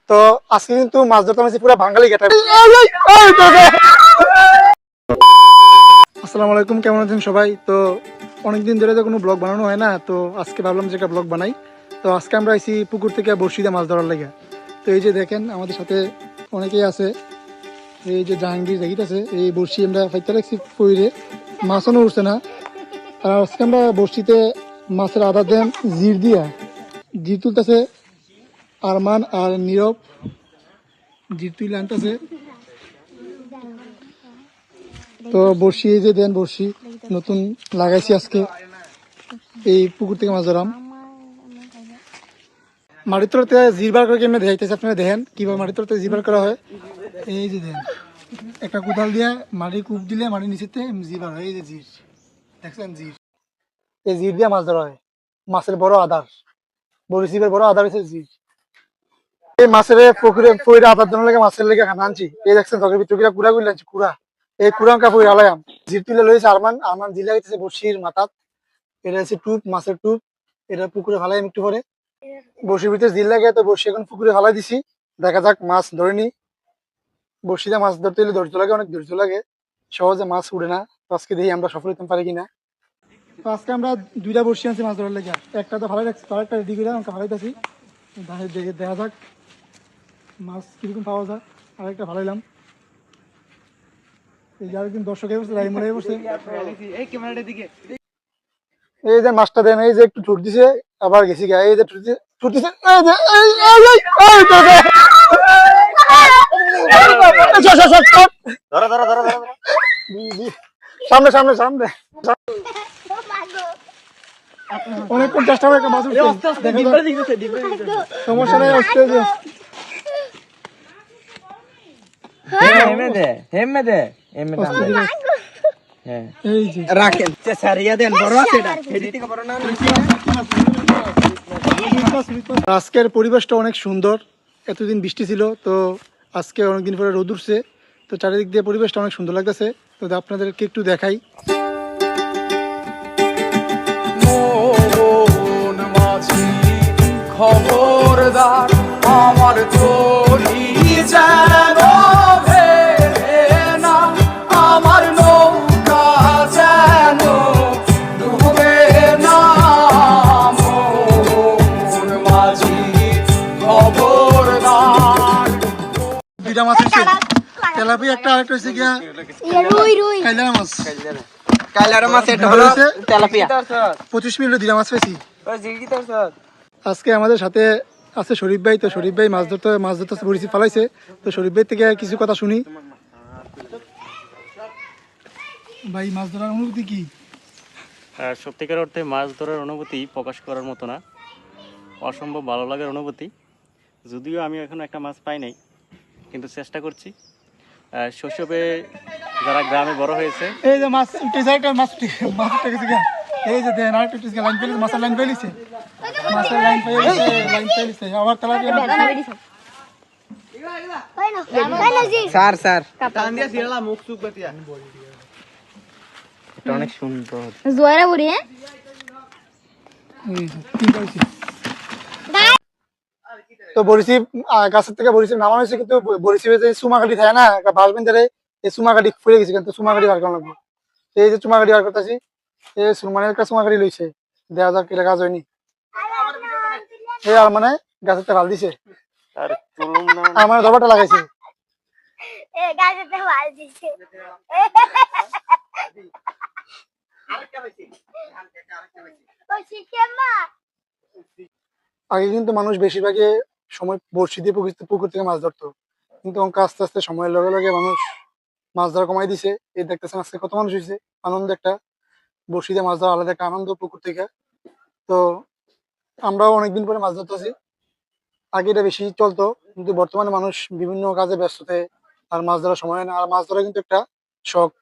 তো আজকে কিন্তু মাছ ধরতে আমি পুরো বাঙালি গেটা। আসসালামু আলাইকুম, কেমন আছেন সবাই? তো অনেকদিন ধরে তো কোনো ব্লগ বানানো হয় না, তো আজকে ভাবলাম যে একটা ব্লগ বানাই। তো আজকে আমরা আইছি পুকুর থেকে বড়শি দিয়ে মাছ ধরার লেগে। তো এই যে দেখেন আমাদের সাথে অনেকেই আছে, এই যে জাহাঙ্গীর দেখিতেছে এই বড়শি আমরা ফাইতে রাখছি পইরে, মাছও উঠছে না। আর আজকে আমরা বড়শিতে মাছের আদা দেন জির দিয়া, জির তুলতেছে আরমান আর নীরব, জির তুলে আনতেছে। তো বড়শি এই যে দেন, বড়শি নতুন লাগাইছি আজকে, এই পুকুর থেকে মাছ ধরাম। মাটির তলাতে জির বার করে কেমনে দেখাইতেছে, আপনারা দেখেন কিভাবে মাটির তলাতে জির বার করা হয়। এই যে দেন একটা কোদাল দিয়ে মাটি কূপ দিলে মাটির নিচেতে জির বার হয়। এই যে জির দেখছেন, জির, এই জির দিয়ে মাছ ধরা হয়। মাছের বড় আধার, বড়শির বড় আধার হচ্ছে জির। এই মাছের পুকুরে পইরা আধার জন্য লেগে মাছের লেগে খানা আনছি। এই দেখছেন তখন ভিতরে কুড়া গুলি আনছি, কুড়া এই কুড়াঙ্কা পইরা আলাইম। জির তুলে লইছে আরমান, আরমান জির লাগাইতেছে বড়শির মাথাত। এটা হচ্ছে টুপ, মাছের টুপ। এটা পুকুরে ফালাইম একটু পরে। বড়শির ভিতরে জির লাগে, তো বড়শি এখন পুকুরে ফালাই দিছি। দেখা যাক মাছ ধরেনি। বড়শিতে মাছ ধরতে হলে ধৈর্য লাগে, অনেক ধৈর্য লাগে, সহজে মাছ উড়ে না। তো আজকে দেখি আমরা সফল হতে পারি কিনা। তো আজকে আমরা দুইটা বড়শি আনছি মাছ ধরার লেগে। একটা তো ফালাই রাখছি, আরেকটা রেডি করে আমাকে ফালাইতেছি। দেখা যাক মাছ কিরকম পাওয়া যায়। আরেকটা ফালাইলাম। এই যে আরেকদিন দর্শক বসছে, রাইমুল বসছে। এই যে মাছটা দেন, এই যে একটু ছুট দিছে, আবার গেছি গা। এই যে ছুট দিছে, সামনে সামনে সামনে। অনেকক্ষণ চেষ্টা করে একটা মাছ উঠছে, সমস্যা নেই। আজকের পরিবেশটা অনেক সুন্দর। এতদিন বৃষ্টি ছিল, তো আজকে অনেকদিন পরে রোদ উঠছে, তো চারিদিক দিয়ে পরিবেশটা অনেক সুন্দর লাগতেছে। তো আপনাদেরকে একটু দেখাই। খবরদার আমার চলি যেন ভেবে না, আমার নৌকা যেন ডুবে না। মন মাঝি খবরদার। দুইটা মাছ হচ্ছে, তেলাপিয়া একটা, আরেকটা হচ্ছে গিয়া কাইলার মাছ। কাইলার মাছ এটা হলো তেলাপিয়া। 25 মিনিট দুইটা মাছ পেয়েছি। আজকে আমাদের সাথে আছে শরীফ ভাই। তো শরীফ ভাই মাছ ধরতে বড়শি ফালাইছে। তো শরীফ ভাই থেকে কিছু কথা শুনি। ভাই মাছ ধরার অনুভূতি কি? সত্যিকার অর্থে মাছ ধরার অনুভূতি প্রকাশ করার মতো না, অসম্ভব ভালো লাগার অনুভূতি। যদিও আমি এখনো একটা মাছ পাই নাই, কিন্তু চেষ্টা করছি। শৈশবে যারা গ্রামে বড় হয়েছে, এই যে মাছ উঠে যায়, মাছ উঠে গেছে। এই যে দেন আরেকটা উঠে লাইন পেয়েছে, মাছের লাইন পেয়েছে, মাছের লাইন পেয়েছে আবার তেলাপিয়া। স্যার স্যার অনেক সুন্দর জোয়ারা বুড়ি। তো বড়শি গাছের থেকে বড়শি নামানো হয়েছে, কিন্তু বড়শি চুমাকাঠি থাকে না, একটা বাঁশ বেঁধে এই চুমাকাঠি ফুলে গেছে, কিন্তু চুমাকাঠি বার করা লাগবে। এই যে চুমাকাঠি বার করতেছি, এই মানে একটা চুমাকাঠি লইছে, দেখা যাক কিলা কাজ হয়নি। এই আর মানে গাছের থেকে ভাল দিছে, আর মানে ধবাটা লাগাইছে। আগে কিন্তু মানুষ বেশিরভাগই সময় বড়শি দিয়ে পুকুর থেকে মাছ ধরতো, কিন্তু আস্তে আস্তে সময়ের লগে লগে মানুষ মাছ ধরা কমাই দিছে। এই দেখতেছেন আজকে কত মানুষ হয়েছে, আনন্দ একটা। বড়শি দিয়ে মাছ ধরা আলাদা একটা আনন্দ পুকুর থেকে। তো আমরাও অনেকদিন পরে মাছ ধরতেছি। আগে এটা বেশি চলতো, কিন্তু বর্তমানে মানুষ বিভিন্ন কাজে ব্যস্ততে আর মাছ ধরার সময় না। আর মাছ ধরা কিন্তু একটা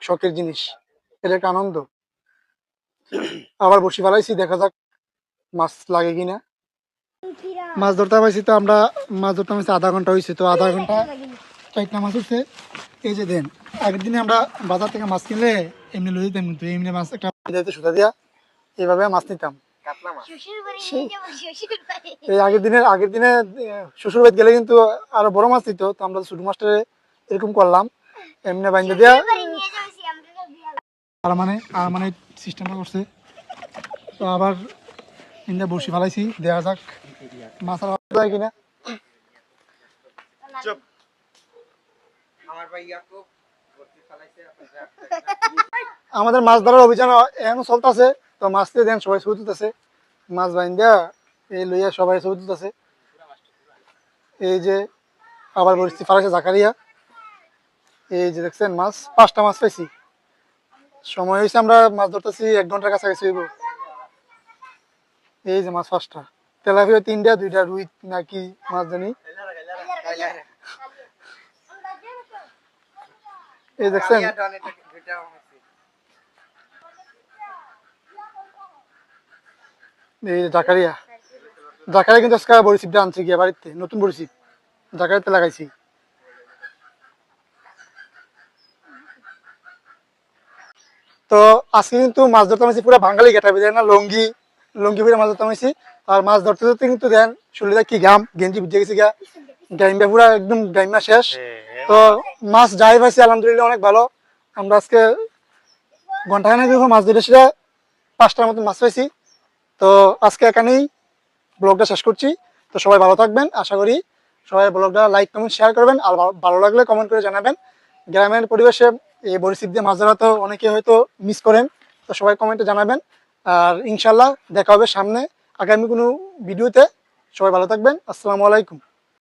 শখের জিনিস, এটা একটা আনন্দ। আবার বড়শি ফেলাইছি, দেখা যাক মাছ লাগে কিনা। মাছ ধরতে পাইছি, তো আমরা মাছ ধরতে পাইছি আধা ঘন্টা হয়েছে। তো আধা ঘন্টা 4টা মাছ উঠছে। এই যে দেন, আগের দিনে আমরা বাজার থেকে মাছ কিনলে এমনি লই দিতাম, কিন্তু এমনি মাছ একটা সুতা দিয়া এইভাবে মাছ নিতাম। এই আগের দিনে শ্বশুর বাড়ি গেলে কিন্তু আরো বড় মাছ দিত, তো আমরা ছোট মাছটা এরকম করলাম, এমনি বাইন্দা দিয়া আর মানে সিস্টেমটা করছে। তো আবার ইন্দা বসি ফেলাইছি, দেখা যাক মাছ আর যায় কিনা। আমাদের মাছ ধরার অভিযান এখনো চলতেছে, তো মাছ দিয়ে দেন সবাই ছবি তুলতেছে, মাছ বাইন্দা এই লইয়া সবাই ছবি তুলতেছে। এই যে আবার বলছি ফারাইছে জাকারিয়া, এই যে দেখছেন মাছ, 5টা মাছ পাইছি। সময় হয়েছে আমরা মাছ ধরতেছি 1 ঘন্টার কাছাকাছি হইব। এই যে মাছ 5টা, তেলাপিয়া 3টা, 2টা রুই নাকি মাছ জানি। এই দেখছেন এই জাকারিয়া কিন্তু আজকে বড়িশিপটা আনছে গিয়ে বাড়িতে, নতুন বড়িশিপ জাকারিয়াতে লাগাইছি। তো আজকে কিন্তু মাছ ধরতে নামছি পুরো বাঙালি গেটাবে, দেয় না লঙ্গি পুরো মাছ ধরতে নামছি। আর মাছ ধরতে ধরতে কিন্তু দেন শরীরে কি ঘাম, গেঞ্জি ভিজে গেছি গা, গাইমা পুরা একদম গাইমা শেষ। তো মাছ যাই পাইছি আলহামদুলিল্লাহ অনেক ভালো। আমরা আজকে ঘন্টাখানেক মাছ ধরে সেটা 5টার মতো মাছ পাইছি। তো আজকে এখানেই ব্লগটা শেষ করছি। তো সবাই ভালো থাকবেন, আশা করি সবাই ব্লগটা লাইক কমেন্ট শেয়ার করবেন, আর ভালো লাগলে কমেন্ট করে জানাবেন। গ্রামের পরিবেশে এই বড়িশিপ দিয়ে মাছ ধরা তো অনেকে হয়তো মিস করেন, তো সবাই কমেন্টে জানাবেন। আর ইনশাল্লাহ দেখা হবে সামনে আগামী কোনো ভিডিওতে। সবাই ভালো থাকবেন, আসসালামু আলাইকুম।